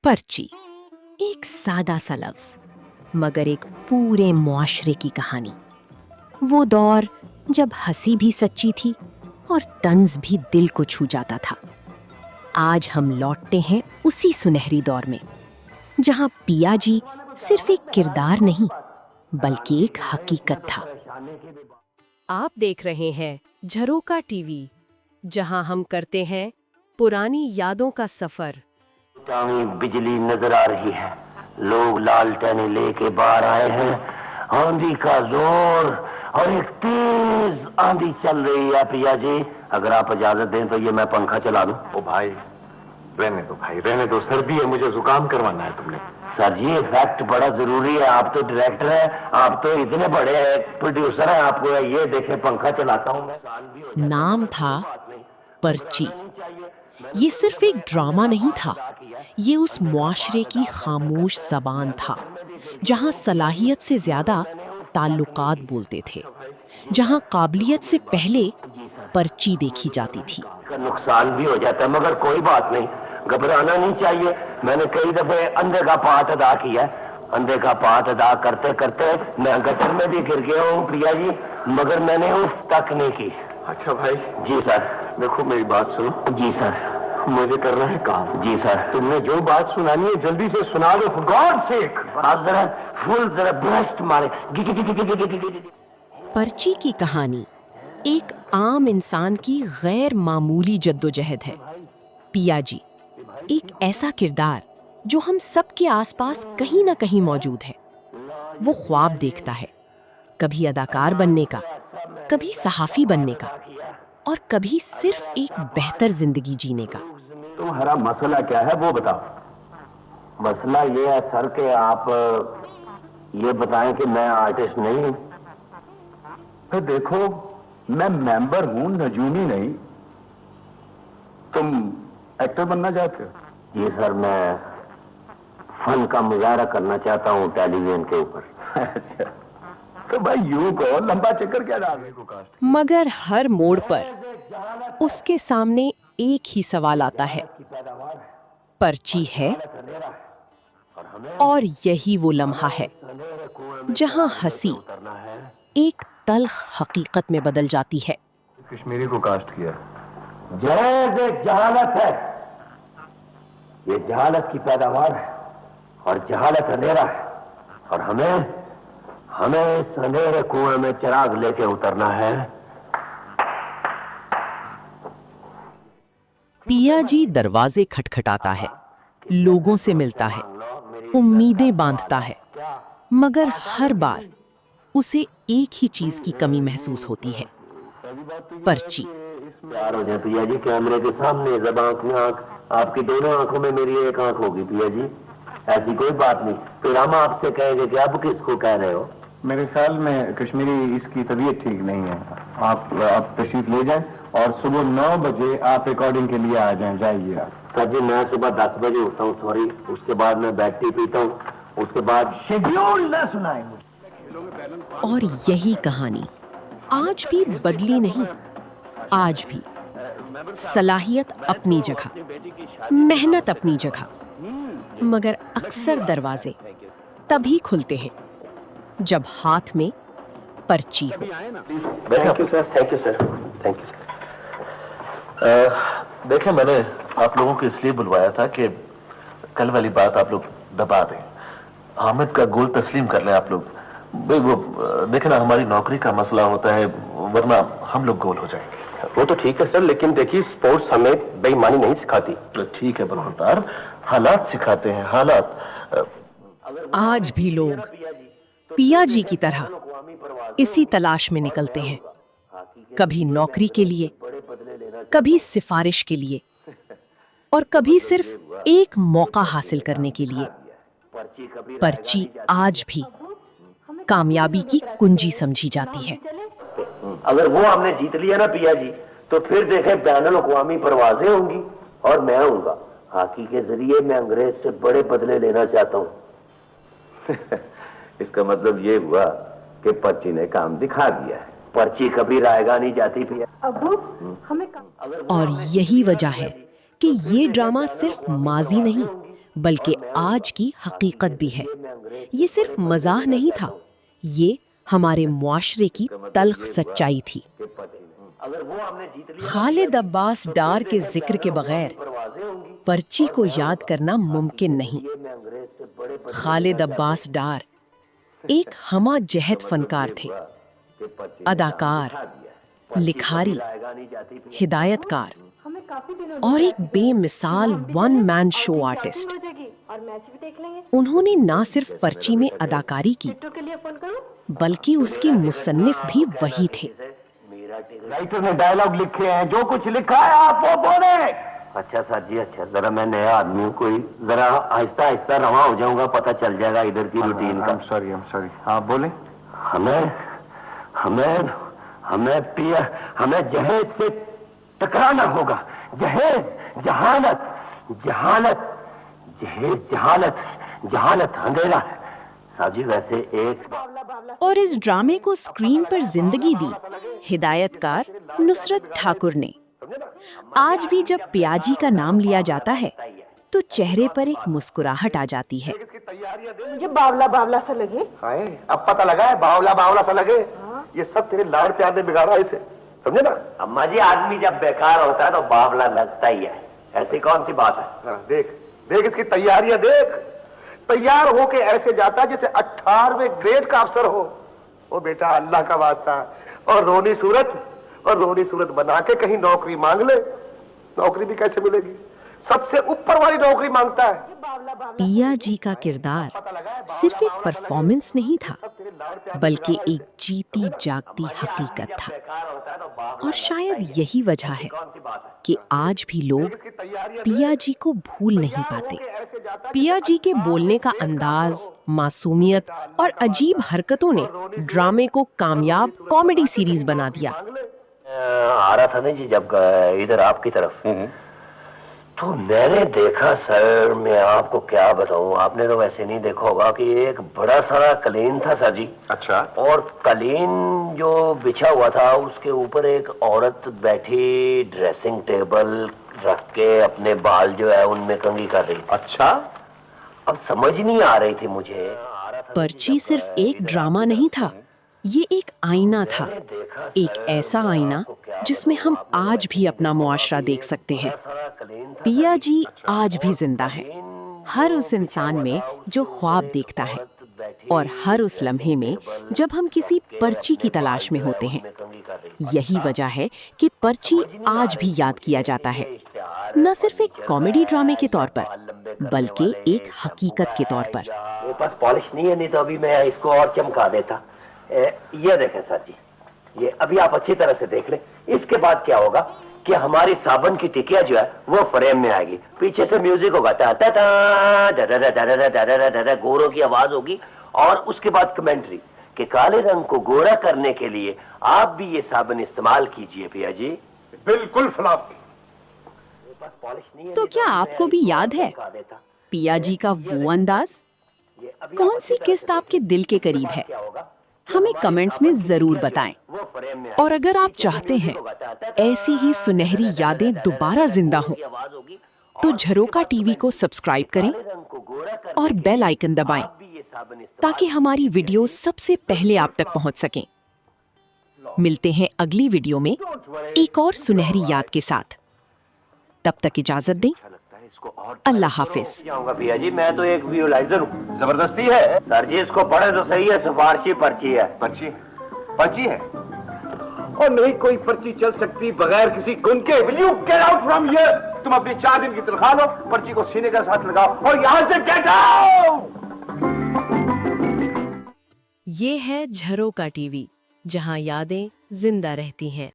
पर्ची, एक सादा सा लफ्ज मगर एक पूरे मुआशरे की कहानी। वो दौर जब हंसी भी सच्ची थी और तंज भी दिल को छू जाता था। आज हम लौटते हैं उसी सुनहरी दौर में जहां पिया जी सिर्फ एक किरदार नहीं बल्कि एक हकीकत था। आप देख रहे हैं झरोका टीवी, जहां हम करते हैं पुरानी यादों का सफर। टावी बिजली नजर आ रही है, लोग लालटेनें लेके बाहर आए हैं। आंधी का जोर और एक तेज आंधी चल रही है। प्रिया जी, अगर आप इजाजत दें तो ये मैं पंखा चला दूं। ओ भाई, रहने दो भाई, रहने दो। सर्दी है, मुझे जुकाम करवाना है तुमने। सर जी, इफेक्ट बड़ा जरूरी है। आप तो डायरेक्टर हैं, आप तो इतने बड़े प्रोड्यूसर हैं, आपको ये देखे पंखा चलाता हूं मैं। नाम था पर्ची। ये सिर्फ एक ड्रामा नहीं था, ये उस मुआशरे की खामोश ज़बान था जहां सलाहियत से ज्यादा ताल्लुकात बोलते थे, जहां काबिलियत से पहले पर्ची देखी जाती थी। नुकसान भी हो जाता है मगर कोई बात नहीं, घबराना नहीं चाहिए। मैंने कई दफे अंधे का पार्ट अदा किया। अंधे का पार्ट अदा करते करते मैं गटर में भी गिर गया हूँ प्रिया जी, मगर मैंने उफ तक नहीं की। अच्छा भाई। जी सर। देखो मेरी बात सुनो। जी सर। मुझे करना है काम। जी सर। तुमने जो बात सुनानी है जल्दी से सुना दो, फॉर गॉड सेक। आप जरा फुल जरा ब्रस्ट मारे। पर्ची की कहानी एक आम इंसान की गैर मामूली जद्दोजहद है। पिया जी, एक ऐसा किरदार जो हम सबके आसपास कहीं ना कहीं मौजूद है। वो ख्वाब देखता है, कभी अदाकार बनने का, कभी सहाफी बनने का, और कभी सिर्फ एक बेहतर जिंदगी जीने का। तुम्हारा मसला क्या है वो बताओ। मसला ये है सर कि आप ये बताएं कि मैं आर्टिस्ट नहीं हूं। तो देखो, मैं मेंबर हूं, नजूमी नहीं। तुम एक्टर बनना चाहते हो? जी सर, मैं फन का मुजाहरा करना चाहता हूं टेलीविजन के ऊपर। अच्छा, तो भाई यूं कहो, लंबा चक्कर क्या डालने को कास्ट। मगर हर मोड़ पर उसके सामने एक ही सवाल आता है, पर्ची है, और यही वो लम्हा है जहां हंसी एक तल्ख हकीकत में बदल जाती है। कश्मीरी को कास्ट किया। जहेज एक जहालत है, ये जहालत की पैदावार है और जहालत अंधेरा है, और हमें इस अंधेरे कुएं में चिराग लेके उतरना है। पिया जी दरवाजे खटखटाता है, लोगों से मिलता है, उम्मीदें बांधता है, मगर हर बार उसे एक ही चीज की कमी महसूस होती है, पर्ची। प्यार हो जाए पिया जी, कैमरे के सामने, जब आंख में आंख, आपकी दोनों आंखों में मेरी एक आंख होगी पिया जी। ऐसी कोई बात नहीं, फिर हम आपसे कहेंगे कि अब किसको कह रहे हो। मेरे ख्याल में कश्मीरी इसकी तबीयत ठीक नहीं है। आप तशरीफ ले जाएं और सुबह 9 बजे आप रिकॉर्डिंग के लिए आ जाएं। जाइए आप। सर जी, मैं सुबह 10 बजे उठता हूँ, सॉरी। उसके बाद मैं बैग टी पीता हूँ, उसके बाद शेड्यूल न सुनाए मुझे। और यही कहानी आज भी बदली नहीं। आज भी सलाहियत अपनी जगह, मेहनत अपनी जगह, मगर अक्सर दरवाजे तभी खुलते हैं जब हाथ में पर्ची हो। Thank you sir, thank you sir, thank you sir. देखें, मैंने आप लोगों को इसलिए बुलवाया था कि कल वाली बात आप लोग दबा दें, हामिद का गोल तस्लीम कर लें आप लोग। भाई वो देखें ना, हमारी नौकरी का मसला होता है, वरना हम लोग गोल हो जाएंगे। वो तो ठीक है सर, लेकिन देखिए स्पोर्ट्स हमें बेईमानी नहीं सिखाती। तो ठीक है बरहमदार, हालात सिखाते हैं, हालात। आज भी लोग पिया जी की तरह इसी तलाश में निकलते हैं, कभी नौकरी के लिए, कभी सिफारिश के लिए, और कभी सिर्फ एक मौका हासिल करने के लिए। पर्ची आज भी कामयाबी की कुंजी समझी जाती है। अगर वो हमने जीत लिया ना पिया जी, तो फिर देखें बैनुल अक़वामी परवाजें होंगी और मैं आऊंगा। हाकी के जरिए मैं अंग्रेज से बड़े बदले लेना चाहता हूँ। इसका मतलब ये हुआ कि पर्ची ने काम दिखा दिया है। पर्ची कभी रायगा नहीं जाती पिया। अबू, हमें और यही वजह है कि ये ड्रामा सिर्फ माजी नहीं बल्कि आज की हकीकत भी है। ये सिर्फ मजाक नहीं था, ये हमारे मुआशरे की तल्ख सच्चाई थी। खालिद अब्बास डार के जिक्र के बगैर पर्ची को याद करना मुमकिन नहीं। खालिद अब्बास डार एक हमा जहद फनकार थे, अदाकार, लिखारी, हिदायतकार और एक बेमिसाल वन मैन शो आर्टिस्ट। उन्होंने ना सिर्फ पर्ची में अदाकारी की, बल्कि उसके मुसन्निफ भी वही थे। राइटर ने डायलॉग लिखे हैं, जो कुछ लिखा है आप वो बोले। अच्छा सर जी, अच्छा, जरा मैं नया आदमी हूँ, कोई जरा आहिस्ता आहिस्ता रवा हो जाऊंगा, पता चल जाएगा इधर की रूटीन का। सॉरी आप बोले। हमें हमें हमें पिया हमें जहेज से टकराना होगा। जहेज जहानत, जहानत जहेज जहानत, जहानत अंधेरा है साहब जी। वैसे एक और इस ड्रामे को स्क्रीन पर जिंदगी दी हिदायतकार नुसरत ठाकुर ने। आज भी जब पियाजी का नाम लिया जाता है तो चेहरे पर एक मुस्कुराहट आ जाती है। मुझे बावला बावला सा लगे। हाय, अब पता लगा है, बावला बावला सा लगे। ये सब तेरे लाड़ प्यार ने बिगाड़ा इसे, समझे ना। अम्मा जी, आदमी जब बेकार होता है तो बावला लगता ही है, ऐसी कौन सी बात है। देख देख इसकी तैयारियां देख। तैयार होके ऐसे जाता जैसे 18वें ग्रेड का अफसर हो। ओ बेटा, अल्लाह का वास्ता, और रोनी सूरत बना के कहीं नौकरी मांग ले। नौकरी भी कैसे मिलेगी, सबसे ऊपर वाली नौकरी मांगता है। पिया जी का किरदार सिर्फ एक परफॉर्मेंस नहीं था, बल्कि एक जीती जागती हकीकत था। और शायद यही वजह है कि आज भी लोग पिया जी को भूल नहीं पाते। पिया जी के बोलने का अंदाज, मासूमियत और अजीब हरकतों ने ड्रामे को कामयाब कॉमेडी सीरीज बना दिया। आ रहा था ना जी जब इधर आपकी तरफ, तो मैंने देखा सर, मैं आपको क्या बताऊं, आपने तो वैसे नहीं देखा होगा कि एक बड़ा सारा कलीन था सर जी। अच्छा। और कलीन जो बिछा हुआ था उसके ऊपर एक औरत बैठी, ड्रेसिंग टेबल रख के अपने बाल जो है उनमें कंघी कर रही। अच्छा। अब समझ नहीं आ रही थी मुझे। पर्ची सिर्फ एक ड्रामा नहीं था, ये एक आईना था। एक ऐसा आईना जिसमें हम आज भी अपना मुआशरा देख सकते हैं। पिया जी आज भी जिंदा है, हर उस इंसान में जो ख्वाब देखता है, और हर उस लम्हे में जब हम किसी पर्ची की तलाश में होते हैं। यही वजह है कि पर्ची आज भी याद किया जाता है, न सिर्फ एक कॉमेडी ड्रामे के तौर पर, बल्कि एक हकीकत के तौर पर। मेरे पास पॉलिश नहीं है, नहीं तो अभी मैं इसको और चमका देता। ये देखें सर जी, ये अभी आप अच्छी तरह से देख लें। इसके बाद क्या होगा कि हमारी साबन की टिकिया जो है वो फ्रेम में आएगी, पीछे से म्यूजिक होगा, टा टा टा, गोरों की आवाज होगी, और उसके बाद कमेंट्री कि काले रंग को गोरा करने के लिए आप भी ये साबन इस्तेमाल कीजिए पिया जी। बिल्कुल फ्लॉप। तो क्या आपको भी याद है पिया जी का वो अंदाज? कौन सी किस्त आपके दिल के करीब है? हमें कमेंट्स में जरूर बताएं। और अगर आप चाहते हैं ऐसी ही सुनहरी यादें दोबारा जिंदा हों, तो झरोका टीवी को सब्सक्राइब करें और बेल आइकन दबाएं, ताकि हमारी वीडियो सबसे पहले आप तक पहुंच सकें। मिलते हैं अगली वीडियो में एक और सुनहरी याद के साथ। तब तक इजाजत दें। अल्लाह हाफिज। जाऊंगा पिया जी, मैं तो एक विजुअलाइजर हूँ। जबरदस्ती है सर जी, इसको पढ़े तो सही है, सिफारशी पर्ची है। पर्ची है और नहीं कोई पर्ची चल सकती बगैर किसी गुण के। Will you get out from here? तुम अपनी 4 दिन की तनख्वाह लो, पर्ची को सीने के साथ लगाओ और यहाँ से गेट आउट। ये है झरोका टीवी, जहां यादें जिंदा रहती हैं।